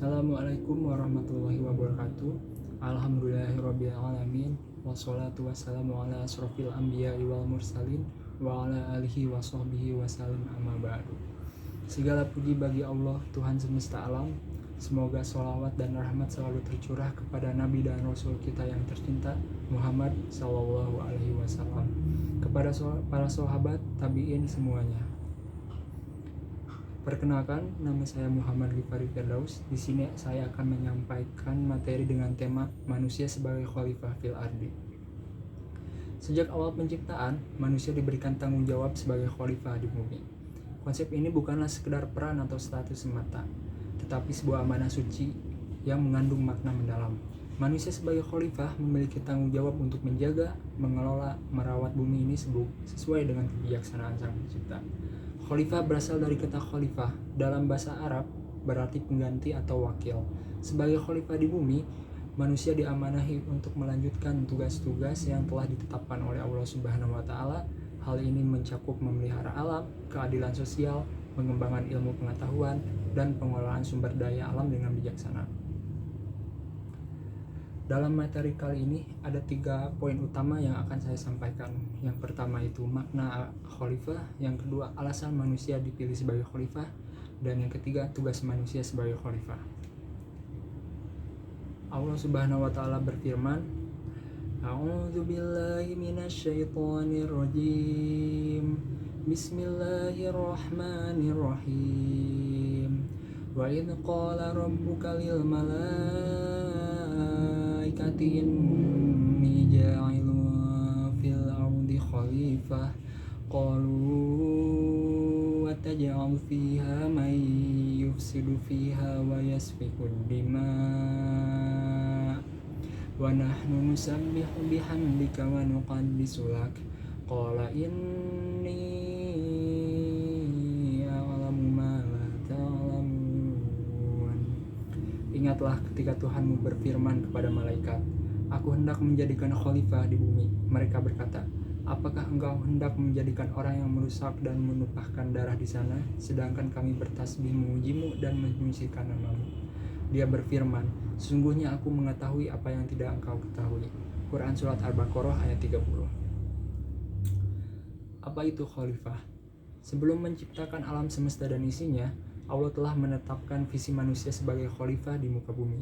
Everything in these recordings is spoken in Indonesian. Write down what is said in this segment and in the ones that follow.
Assalamualaikum warahmatullahi wabarakatuh. Alhamdulillahirrabbilalamin. Wassalatu wassalamu ala asrofil anbiya wal mursalin wa ala alihi wa sahbihi wasallim amma ba'du. Segala puji bagi Allah, Tuhan semesta alam. Semoga sholawat dan rahmat selalu tercurah kepada Nabi dan Rasul kita yang tercinta, Muhammad Sallallahu Alaihi Wasallam, kepada para sahabat, tabi'in semuanya. Perkenalkan, nama saya Muhammad Ghifari Firdaus. Di sini saya akan menyampaikan materi dengan tema manusia sebagai khalifah fil ardi. Sejak awal penciptaan, manusia diberikan tanggung jawab sebagai khalifah di bumi. Konsep ini bukanlah sekedar peran atau status semata, tetapi sebuah amanah suci yang mengandung makna mendalam. Manusia sebagai khalifah memiliki tanggung jawab untuk menjaga, mengelola, merawat bumi ini sesuai dengan kebijaksanaan Sang Pencipta. Khalifah berasal dari kata khalifah, dalam bahasa Arab berarti pengganti atau wakil. Sebagai khalifah di bumi, manusia diamanahi untuk melanjutkan tugas-tugas yang telah ditetapkan oleh Allah Subhanahu wa taala. Hal ini mencakup memelihara alam, keadilan sosial, pengembangan ilmu pengetahuan, dan pengelolaan sumber daya alam dengan bijaksana. Dalam materi kali ini ada 3 poin utama yang akan saya sampaikan. Yang pertama itu makna khalifah, yang kedua alasan manusia dipilih sebagai khalifah, dan yang ketiga tugas manusia sebagai khalifah. Allah Subhanahu wa taala berfirman, A'udzu billahi minasyaitonir rajim. Bismillahirrahmanirrahim. Wa idz qala rabbuka lil malaikati inni ja'ilun fil ardi khalifah qalu wataj'al fiha man yufsidu fiha wa yasfiku dima wa nahnu nusabbihu bihamdika wa nuqaddisu lak qala inni Ingatlah ketika Tuhanmu berfirman kepada malaikat, Aku hendak menjadikan khalifah di bumi. Mereka berkata, Apakah engkau hendak menjadikan orang yang merusak dan menumpahkan darah di sana, sedangkan kami bertasbih memujimu dan menyucikan namamu? Dia berfirman, Sungguhnya aku mengetahui apa yang tidak engkau ketahui. Quran Surat Al-Baqarah ayat 30. Apa itu khalifah? Sebelum menciptakan alam semesta dan isinya, Allah telah menetapkan visi manusia sebagai khalifah di muka bumi.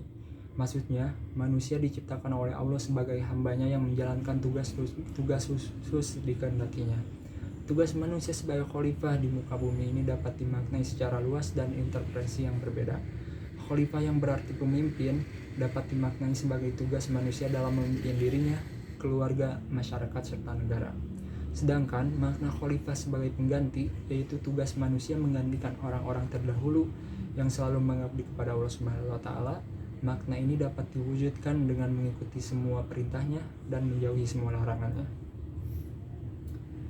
Maksudnya, manusia diciptakan oleh Allah sebagai hambanya yang menjalankan tugas khusus dikehendakinya. Tugas manusia sebagai khalifah di muka bumi ini dapat dimaknai secara luas dan interpretasi yang berbeda. Khalifah yang berarti pemimpin dapat dimaknai sebagai tugas manusia dalam memimpin dirinya, keluarga, masyarakat, serta negara. Sedangkan makna khalifah sebagai pengganti, yaitu tugas manusia menggantikan orang-orang terdahulu yang selalu mengabdi kepada Allah Subhanahu wa taala. Makna ini dapat diwujudkan dengan mengikuti semua perintahnya dan menjauhi semua larangannya.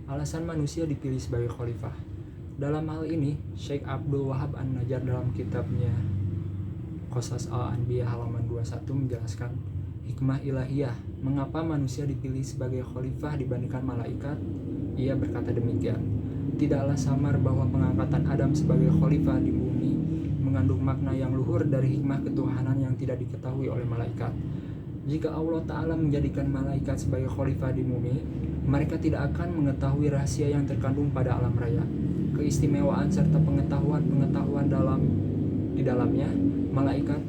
Alasan manusia dipilih sebagai khalifah. Dalam hal ini, Syekh Abdul Wahab An-Najjar dalam kitabnya Qasas Al-Anbiya halaman 21 menjelaskan hikmah ilahiyah, mengapa manusia dipilih sebagai khalifah dibandingkan malaikat? Ia berkata demikian, tidaklah samar bahwa pengangkatan Adam sebagai khalifah di bumi mengandung makna yang luhur dari hikmah ketuhanan yang tidak diketahui oleh malaikat. Jika Allah Ta'ala menjadikan malaikat sebagai khalifah di bumi, mereka tidak akan mengetahui rahasia yang terkandung pada alam raya. Keistimewaan serta pengetahuan di dalamnya, malaikat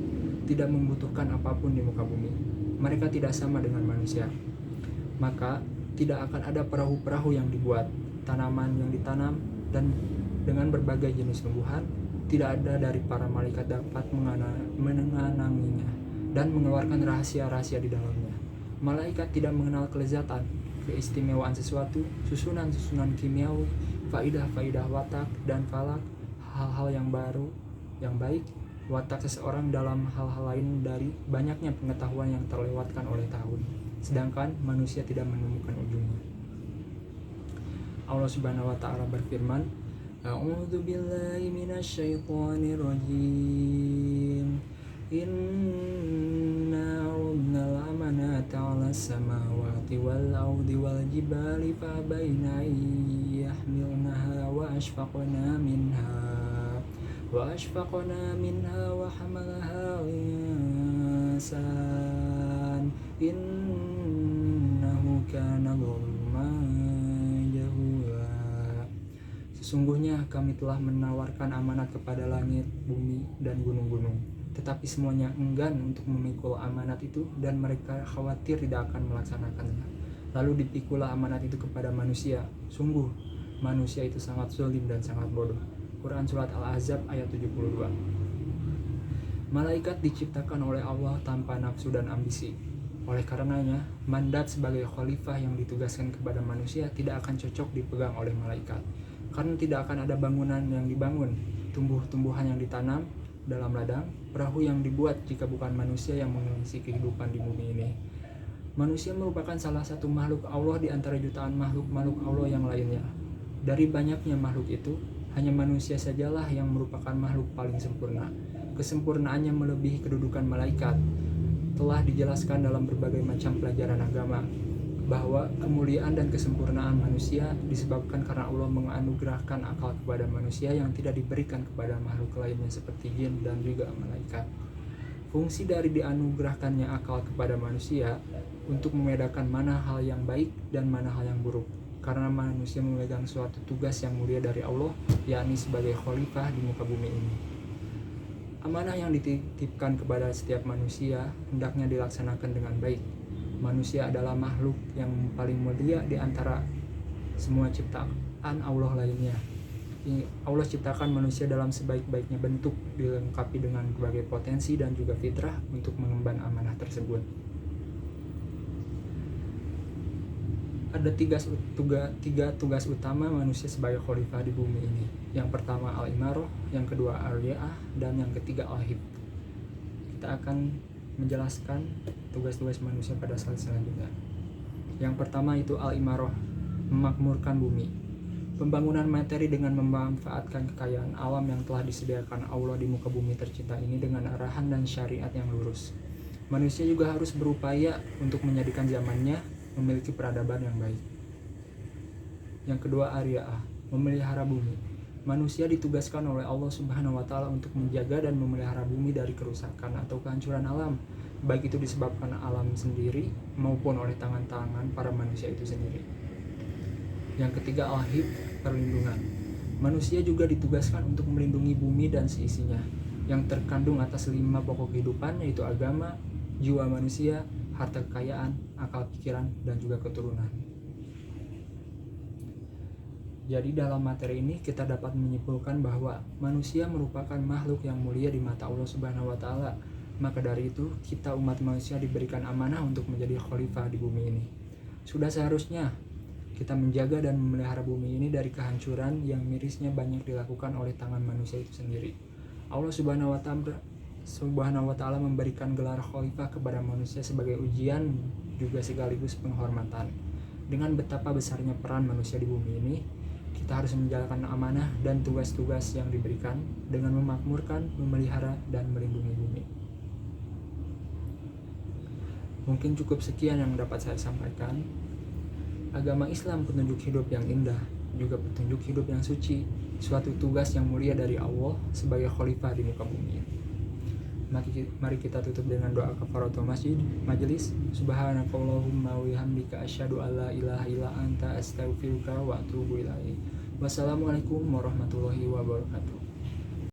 tidak membutuhkan apapun di muka bumi. Mereka tidak sama dengan manusia. Maka tidak akan ada perahu-perahu yang dibuat, tanaman yang ditanam, dan dengan berbagai jenis tumbuhan, tidak ada dari para malaikat dapat menenanginya dan mengeluarkan rahasia-rahasia di dalamnya. Malaikat tidak mengenal kelezatan, keistimewaan sesuatu, susunan-susunan kimiawi, faidah-faidah watak dan falak, hal-hal yang baru, yang baik, watak seseorang dalam hal-hal lain dari banyaknya pengetahuan yang terlewatkan oleh tahun, sedangkan manusia tidak menemukan ujungnya. Allah Subhanahu wa taala berfirman, A'udzu billahi minasyaitonir rajim. Inna 'aradnal amanata 'alas samawati wal ardi wal jibali fabayna yahmilnaha wa ashfaqna minha وأشفقنا منها وحملها innahu kana zaluman jahula. Sesungguhnya kami telah menawarkan amanat kepada langit, bumi, dan gunung-gunung, tetapi semuanya enggan untuk memikul amanat itu dan mereka khawatir tidak akan melaksanakannya. Lalu dipikulah amanat itu kepada manusia. Sungguh, manusia itu sangat zalim dan sangat bodoh. Quran Surat Al-Ahzab ayat 72. Malaikat diciptakan oleh Allah tanpa nafsu dan ambisi. Oleh karenanya, mandat sebagai khalifah yang ditugaskan kepada manusia tidak akan cocok dipegang oleh malaikat. Karena tidak akan ada bangunan yang dibangun, tumbuh-tumbuhan yang ditanam dalam ladang, perahu yang dibuat jika bukan manusia yang mengisi kehidupan di bumi ini. Manusia merupakan salah satu makhluk Allah di antara jutaan makhluk-makhluk Allah yang lainnya. Dari banyaknya makhluk itu, hanya manusia sajalah yang merupakan makhluk paling sempurna. Kesempurnaannya melebihi kedudukan malaikat. Telah dijelaskan dalam berbagai macam pelajaran agama bahwa kemuliaan dan kesempurnaan manusia disebabkan karena Allah menganugerahkan akal kepada manusia yang tidak diberikan kepada makhluk lainnya seperti jin dan juga malaikat. Fungsi dari dianugerahkannya akal kepada manusia untuk membedakan mana hal yang baik dan mana hal yang buruk. Karena manusia memegang suatu tugas yang mulia dari Allah, yakni sebagai khalifah di muka bumi ini. Amanah yang dititipkan kepada setiap manusia hendaknya dilaksanakan dengan baik. Manusia adalah makhluk yang paling mulia di antara semua ciptaan Allah lainnya. Allah ciptakan manusia dalam sebaik-baiknya bentuk, dilengkapi dengan berbagai potensi dan juga fitrah untuk mengemban amanah tersebut. Ada tiga tugas utama manusia sebagai khalifah di bumi ini. Yang pertama al-imarah, yang kedua al-ri'ah, dan yang ketiga al-hib. Kita akan menjelaskan tugas-tugas manusia pada slide selanjutnya. Yang pertama itu al-imarah, memakmurkan bumi. Pembangunan materi dengan memanfaatkan kekayaan alam yang telah disediakan Allah di muka bumi tercinta ini dengan arahan dan syariat yang lurus. Manusia juga harus berupaya untuk menjadikan zamannya memiliki peradaban yang baik. Yang kedua ar-ri'ah, memelihara bumi. Manusia ditugaskan oleh Allah Subhanahu wa Ta'ala untuk menjaga dan memelihara bumi dari kerusakan atau kehancuran alam, baik itu disebabkan alam sendiri maupun oleh tangan-tangan para manusia itu sendiri. Yang ketiga al-hib, perlindungan. Manusia juga ditugaskan untuk melindungi bumi dan seisinya, yang terkandung atas 5 pokok kehidupan, yaitu agama, jiwa manusia, harta kekayaan, akal pikiran, dan juga keturunan. Jadi dalam materi ini kita dapat menyimpulkan bahwa manusia merupakan makhluk yang mulia di mata Allah Subhanahu wa Ta'ala. Maka dari itu, kita umat manusia diberikan amanah untuk menjadi khalifah di bumi ini. Sudah seharusnya kita menjaga dan memelihara bumi ini dari kehancuran yang mirisnya banyak dilakukan oleh tangan manusia itu sendiri. Allah Subhanahu wa Ta'ala memberikan gelar khalifah kepada manusia sebagai ujian juga sekaligus penghormatan. Dengan betapa besarnya peran manusia di bumi ini, kita harus menjalankan amanah dan tugas-tugas yang diberikan dengan memakmurkan, memelihara, dan melindungi bumi. Mungkin cukup sekian yang dapat saya sampaikan. Agama Islam petunjuk hidup yang indah, juga petunjuk hidup yang suci, suatu tugas yang mulia dari Allah sebagai khalifah di muka bumi. Mari kita tutup dengan doa kafaratul majelis. Subhanakallahumma wa bihamdika asyhadu an la ilaha illa anta astaghfiruka wa atubu ilaik. Wassalamualaikum warahmatullahi wabarakatuh.